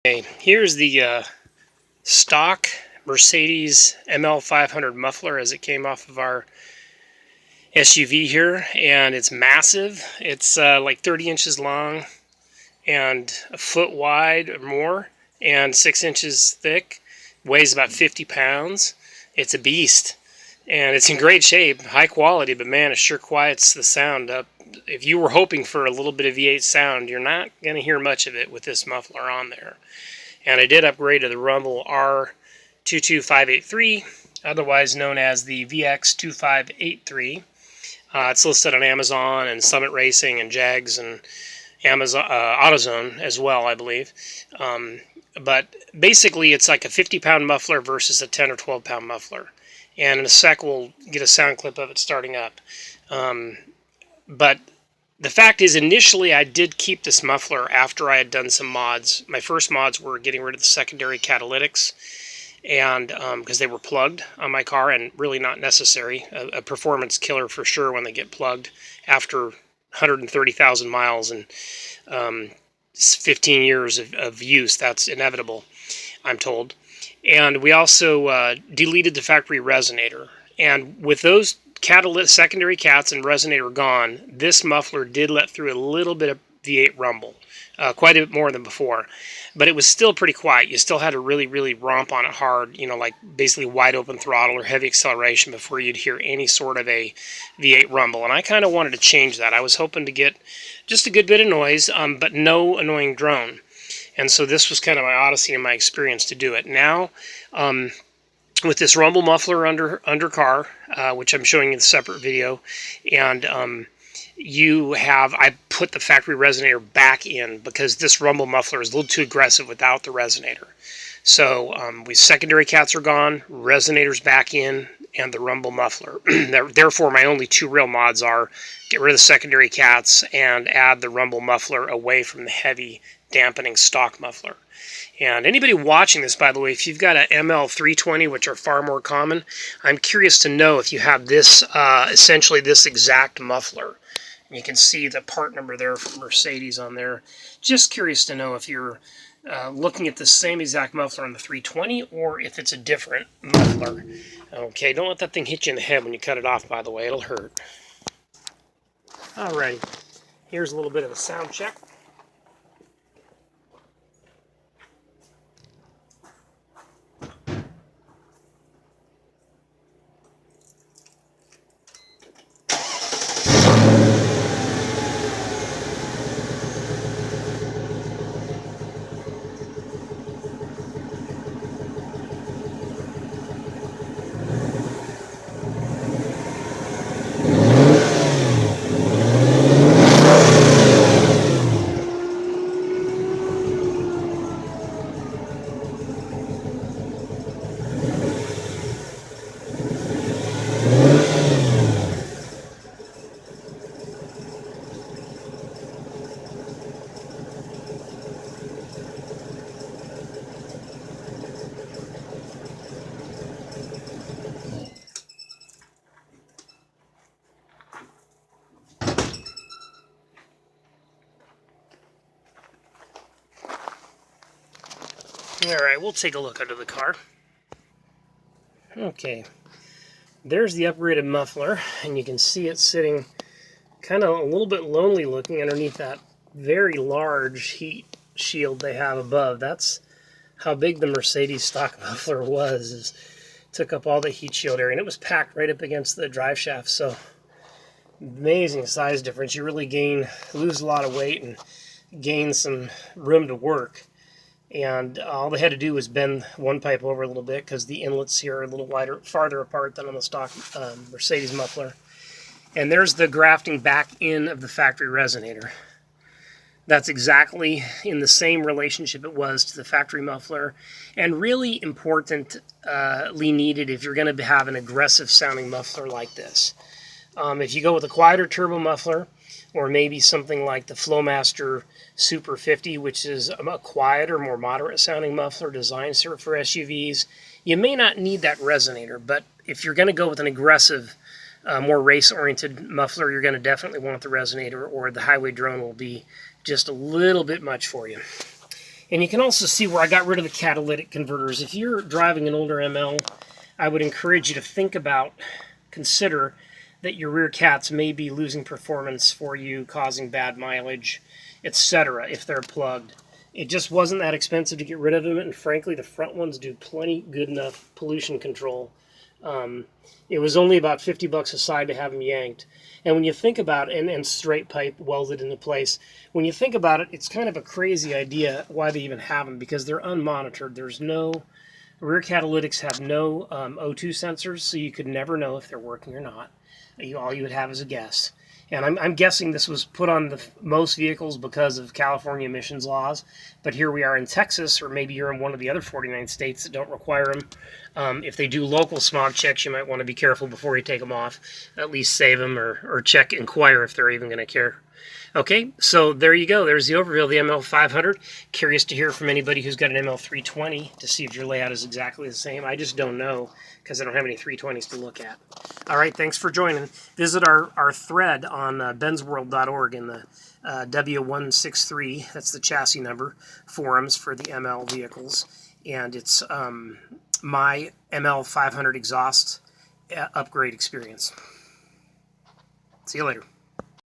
Okay, here's the stock Mercedes ML500 muffler as it came off of our SUV here, and it's massive. It's like 30 inches long and a foot wide or more and 6 inches thick. Weighs about 50 pounds. It's a beast, and it's in great shape, high quality, but man, it sure quiets the sound up. If you were hoping for a little bit of V8 sound, you're not going to hear much of it with this muffler on there. And I did upgrade to the Rumble R22583, otherwise known as the VX2583. It's listed on Amazon and Summit Racing and Jags and Amazon AutoZone as well, I believe. But basically, it's like a 50-pound muffler versus a 10 or 12-pound muffler. And in a sec, we'll get a sound clip of it starting up. But the fact is, initially, I did keep this muffler after I had done some mods. My first mods were getting rid of the secondary catalytics, and because they were plugged on my car and really not necessary. A performance killer for sure when they get plugged after 130,000 miles and 15 years of use. That's inevitable, I'm told. And we also deleted the factory resonator. And with those secondary cats and resonator gone, this muffler did let through a little bit of V8 rumble, quite a bit more than before. But it was still pretty quiet. You still had to really, really romp on it hard, you know, like basically wide open throttle or heavy acceleration before you'd hear any sort of a V8 rumble. And I kind of wanted to change that. I was hoping to get just a good bit of noise, but no annoying drone. And so this was kind of my odyssey and my experience to do it. Now, with this rumble muffler under car, which I'm showing you in a separate video, and I put the factory resonator back in because this rumble muffler is a little too aggressive without the resonator. So secondary cats are gone, resonators back in, and the rumble muffler. Therefore, my only two real mods are get rid of the secondary cats and add the rumble muffler away from the heavy dampening stock muffler. And anybody watching this, by the way, if you've got an ML320, which are far more common, I'm curious to know if you have this, essentially this exact muffler. You can see the part number there from Mercedes on there. Just curious to know if you're looking at the same exact muffler on the 320 or if it's a different muffler. Okay, don't let that thing hit you in the head when you cut it off, by the way. It'll hurt. Alrighty, here's a little bit of a sound check. Alright, we'll take a look under the car. Okay, there's the upgraded muffler, and you can see it sitting kind of a little bit lonely looking underneath that very large heat shield they have above. That's how big the Mercedes stock muffler was. It took up all the heat shield area, and it was packed right up against the drive shaft, so amazing size difference. You really lose a lot of weight and gain some room to work. And all they had to do was bend one pipe over a little bit because the inlets here are a little farther apart than on the stock Mercedes muffler. And there's the grafting back in of the factory resonator. That's exactly in the same relationship it was to the factory muffler, and really importantly needed if you're going to have an aggressive sounding muffler like this. If you go with a quieter turbo muffler, or maybe something like the Flowmaster Super 50, which is a quieter, more moderate sounding muffler designed for SUVs, you may not need that resonator, but if you're going to go with an aggressive, more race-oriented muffler, you're going to definitely want the resonator, or the highway drone will be just a little bit much for you. And you can also see where I got rid of the catalytic converters. If you're driving an older ML, I would encourage you to consider that your rear cats may be losing performance for you, causing bad mileage, etc. if they're plugged. It just wasn't that expensive to get rid of them, and frankly, the front ones do plenty good enough pollution control. It was only about $50 a side to have them yanked. And when you think about it, and straight pipe welded into place, when you think about it, it's kind of a crazy idea why they even have them, because they're unmonitored. There's no, rear catalytics have no O2 sensors, so you could never know if they're working or not. All you would have is a guess. And I'm guessing this was put on most vehicles because of California emissions laws. But here we are in Texas, or maybe you're in one of the other 49 states that don't require them. If they do local smog checks, you might want to be careful before you take them off. At least save them, or inquire if they're even going to care. Okay, so there you go. There's the overview of the ML500. Curious to hear from anybody who's got an ML320 to see if your layout is exactly the same. I just don't know because I don't have any 320s to look at. All right, thanks for joining. Visit our thread on bensworld.org in the w163, that's the chassis number, forums for the ML vehicles. And it's my ML500 Exhaust upgrade experience. See you later.